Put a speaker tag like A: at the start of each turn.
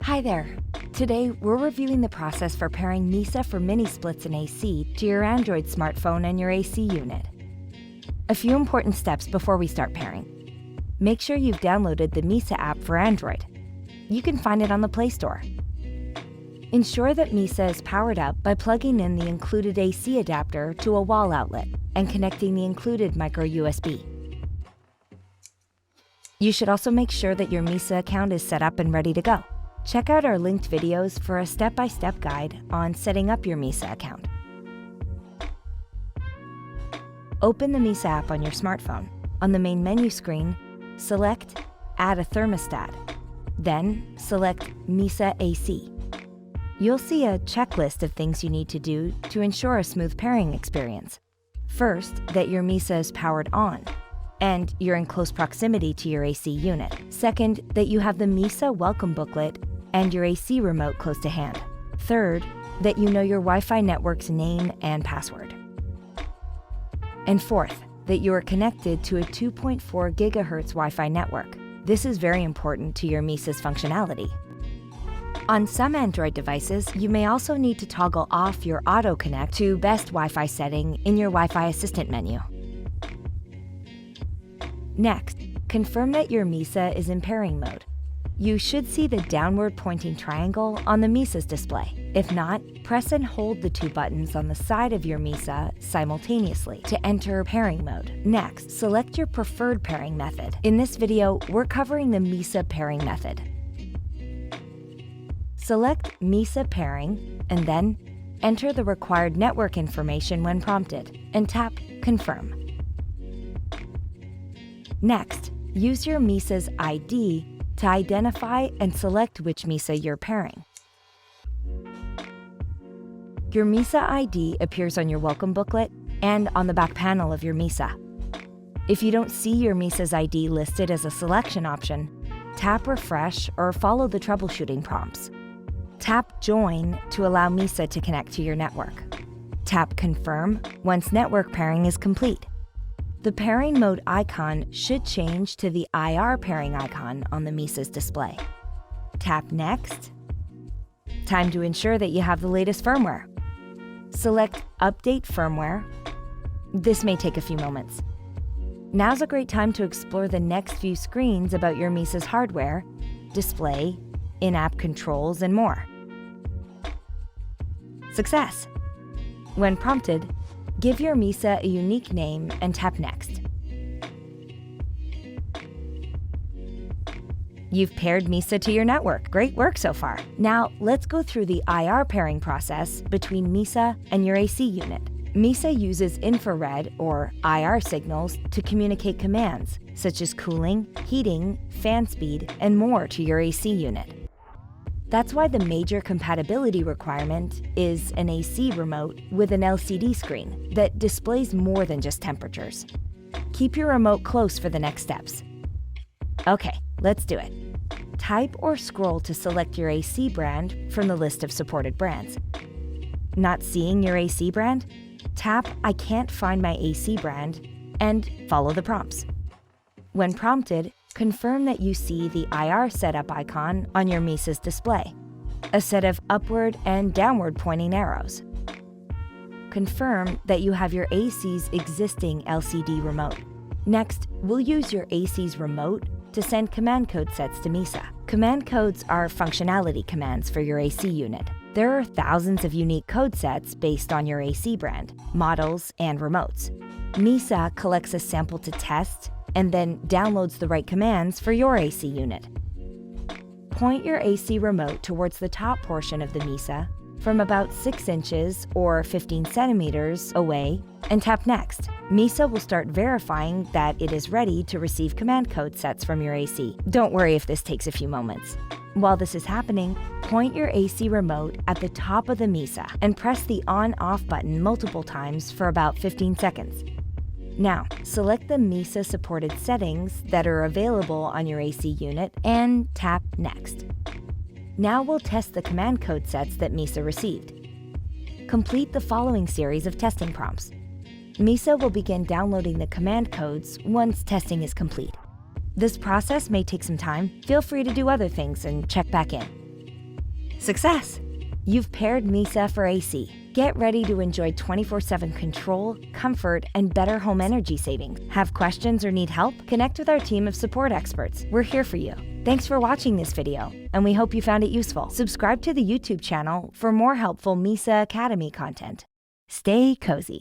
A: Hi there. Today, we're reviewing the process for pairing Mysa for mini splits and AC to your Android smartphone and your AC unit. A few important steps before we start pairing. Make sure you've downloaded the Mysa app for Android. You can find it on the Play Store. Ensure that Mysa is powered up by plugging in the included AC adapter to a wall outlet and connecting the included micro USB. You should also make sure that your Mysa account is set up and ready to go. Check out our linked videos for a step-by-step guide on setting up your Mysa account. Open the Mysa app on your smartphone. On the main menu screen, select Add a Thermostat. Then select Mysa AC. You'll see a checklist of things you need to do to ensure a smooth pairing experience. First, that your Mysa is powered on and you're in close proximity to your AC unit. Second, that you have the Mysa welcome booklet and your AC remote close to hand. Third, that you know your Wi-Fi network's name and password. And fourth, that you are connected to a 2.4 GHz Wi-Fi network. This is very important to your Mysa's functionality. On some Android devices, you may also need to toggle off your auto connect to best Wi-Fi setting in your Wi-Fi assistant menu. Next, confirm that your Mysa is in pairing mode. You should see the downward pointing triangle on the Mysa's display. If not, press and hold the two buttons on the side of your Mysa simultaneously to enter pairing mode. Next, select your preferred pairing method. In this video, we're covering the Mysa pairing method. Select Mysa pairing and then enter the required network information when prompted and tap Confirm. Next, use your Mysa's ID to identify and select which Mysa you're pairing. Your Mysa ID appears on your welcome booklet and on the back panel of your Mysa. If you don't see your Mysa's ID listed as a selection option, tap Refresh or follow the troubleshooting prompts. Tap Join to allow Mysa to connect to your network. Tap Confirm once network pairing is complete. The pairing mode icon should change to the IR pairing icon on the Mysa's display. Tap Next. Time to ensure that you have the latest firmware. Select Update Firmware. This may take a few moments. Now's a great time to explore the next few screens about your Mysa's hardware, display, in-app controls, and more. Success! When prompted, give your Mysa a unique name and tap Next. You've paired Mysa to your network. Great work so far. Now, let's go through the IR pairing process between Mysa and your AC unit. Mysa uses infrared or IR signals to communicate commands such as cooling, heating, fan speed, and more to your AC unit. That's why the major compatibility requirement is an AC remote with an LCD screen that displays more than just temperatures. Keep your remote close for the next steps. Okay, let's do it. Type or scroll to select your AC brand from the list of supported brands. Not seeing your AC brand? Tap I can't find my AC brand and follow the prompts. When prompted, confirm that you see the IR setup icon on your Mysa's display, a set of upward and downward pointing arrows. Confirm that you have your AC's existing LCD remote. Next, we'll use your AC's remote to send command code sets to Mysa. Command codes are functionality commands for your AC unit. There are thousands of unique code sets based on your AC brand, models, and remotes. Mysa collects a sample to test and then downloads the right commands for your AC unit. Point your AC remote towards the top portion of the Mysa from about 6 inches or 15 centimeters away and tap Next. Mysa will start verifying that it is ready to receive command code sets from your AC. Don't worry if this takes a few moments. While this is happening, point your AC remote at the top of the Mysa and press the on-off button multiple times for about 15 seconds. Now, select the Mysa supported settings that are available on your AC unit and tap Next. Now we'll test the command code sets that Mysa received. Complete the following series of testing prompts. Mysa will begin downloading the command codes once testing is complete. This process may take some time. Feel free to do other things and check back in. Success! You've paired Mysa for AC. Get ready to enjoy 24/7 control, comfort, and better home energy savings. Have questions or need help? Connect with our team of support experts. We're here for you. Thanks for watching this video, and we hope you found it useful. Subscribe to the YouTube channel for more helpful Mysa Academy content. Stay cozy.